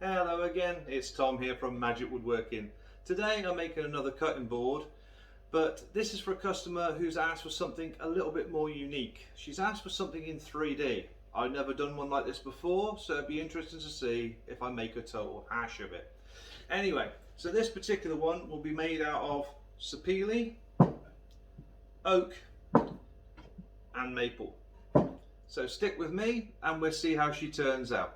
Hello again, it's Tom here from Magic Woodworking. Today I'm making another cutting board, but this is for a customer who's asked for something a little bit more unique. She's asked for something in 3D. I've never done one like this before, so it'd be interesting to see if I make a total hash of it. Anyway, so this particular one will be made out of sapele, oak and maple. So stick with me and we'll see how she turns out.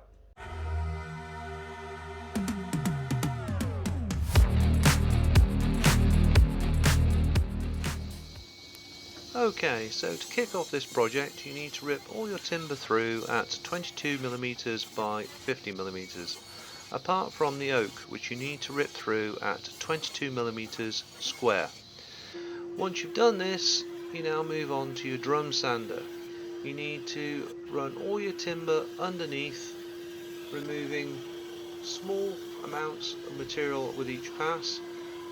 Okay, so to kick off this project you need to rip all your timber through at 22mm by 50mm, apart from the oak, which you need to rip through at 22mm square. Once you've done this, you now move on to your drum sander. You need to run all your timber underneath, removing small amounts of material with each pass.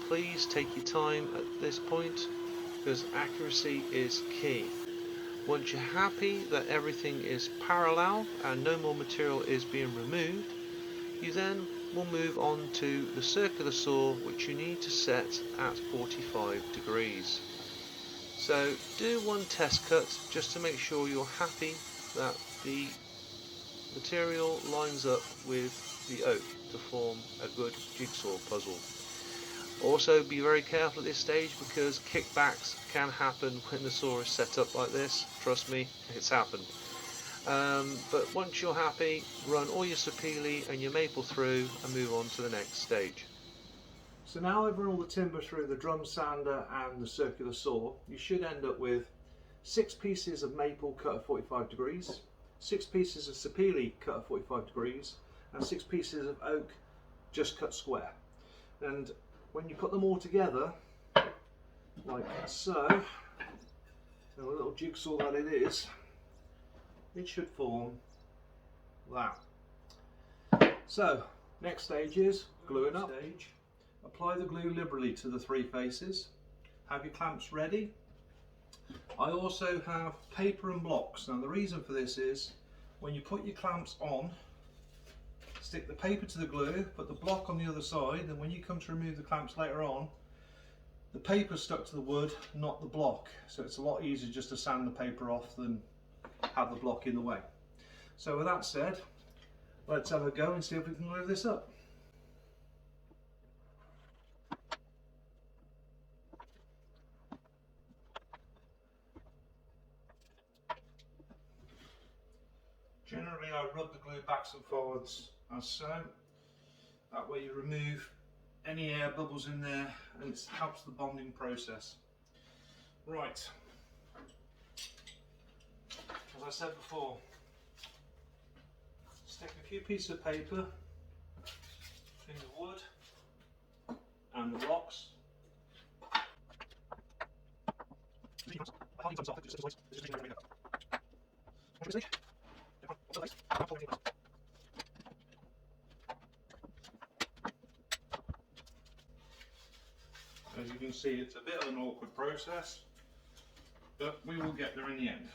Please take your time at this point, because accuracy is key. Once you're happy that everything is parallel and no more material is being removed, you then will move on to the circular saw, which you need to set at 45 degrees. So do one test cut just to make sure you're happy that the material lines up with the oak to form a good jigsaw puzzle. Also be very careful at this stage, because kickbacks can happen when the saw is set up like this. Trust me, it's happened. But once you're happy, run all your sapele and your maple through and move on to the next stage. So now I've run all the timber through the drum sander and the circular saw, you should end up with 6 pieces of maple cut at 45 degrees, 6 pieces of sapele cut at 45 degrees, and 6 pieces of oak just cut square. And when you put them all together, like so, a little jigsaw that it is, it should form that. So, next stage is gluing up. Apply the glue liberally to the 3 faces. Have your clamps ready. I also have paper and blocks. Now the reason for this is, when you put your clamps on, stick the paper to the glue, put the block on the other side, and when you come to remove the clamps later on, the paper's stuck to the wood, not the block. So it's a lot easier just to sand the paper off than have the block in the way. So with that said, let's have a go and see if we can glue this up. Generally I rub the glue backs and forwards as so. That way you remove any air bubbles in there and it helps the bonding process. Right, as I said before, stick a few pieces of paper in the wood and the blocks. As you can see, it's a bit of an awkward process, but we will get there in the end.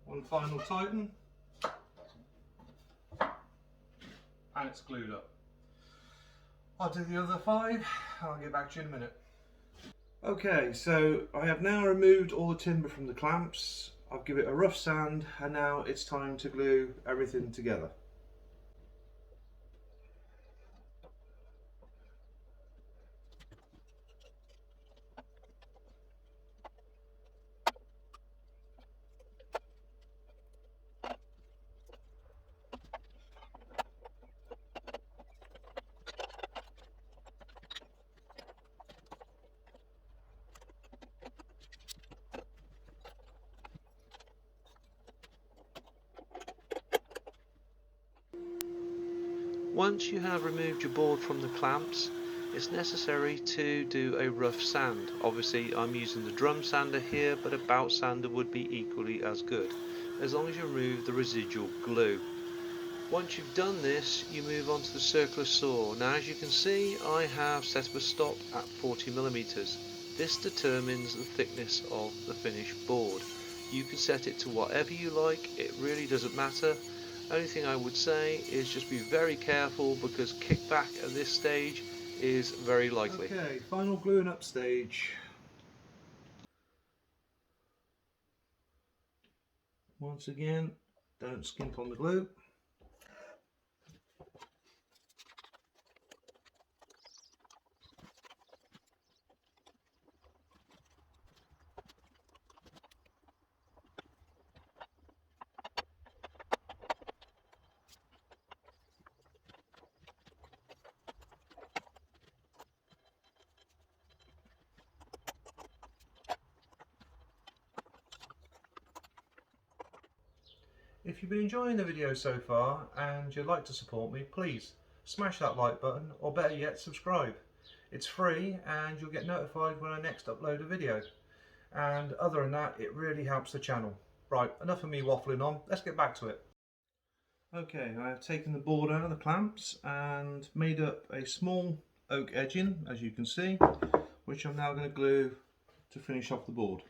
One final tighten, and it's glued up. I'll do the other 5 and I'll get back to you in a minute. Okay, so I have now removed all the timber from the clamps. I'll give it a rough sand, and now it's time to glue everything together. Once you have removed your board from the clamps, it's necessary to do a rough sand. Obviously I'm using the drum sander here, but a bout sander would be equally as good, as long as you remove the residual glue. Once you've done this, you move on to the circular saw. Now, as you can see, I have set up a stop at 40mm. This determines the thickness of the finished board. You can set it to whatever you like, it really doesn't matter. Only thing I would say is just be very careful, because kickback at this stage is very likely. Okay, final gluing up stage. Once again, don't skimp on the glue. If you've been enjoying the video so far and you'd like to support me, please smash that like button, or better yet, subscribe. It's free and you'll get notified when I next upload a video. And other than that, it really helps the channel. Right, enough of me waffling on, let's get back to it. Okay, I have taken the board out of the clamps and made up a small oak edging, as you can see, which I'm now going to glue to finish off the board.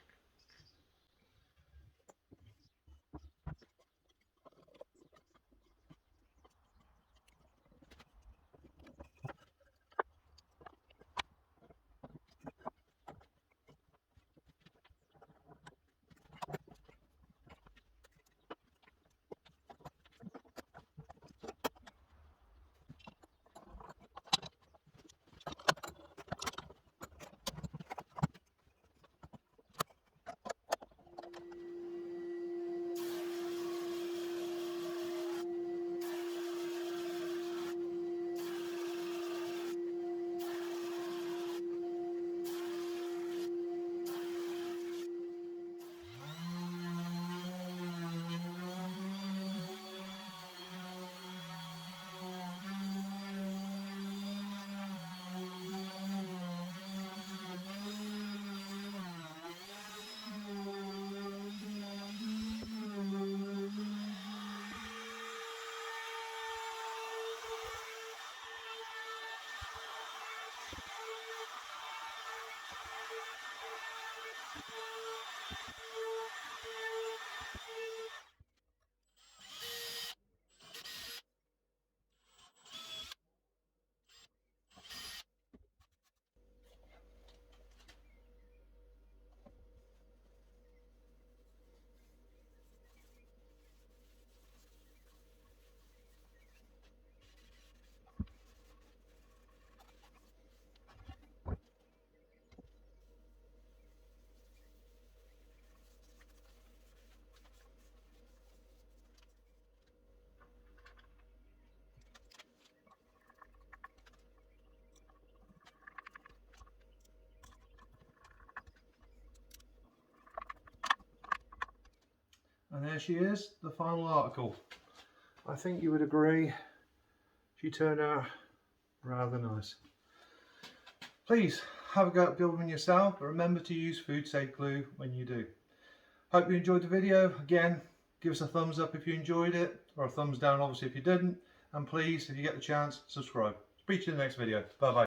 And there she is, the final article. I think you would agree she turned out rather nice. Please have a go at building yourself, but remember to use food safe glue when you do. Hope you enjoyed the video. Again, give us a thumbs up if you enjoyed it, or a thumbs down obviously if you didn't, and please, if you get the chance, subscribe. Speak to you in the next video. Bye bye.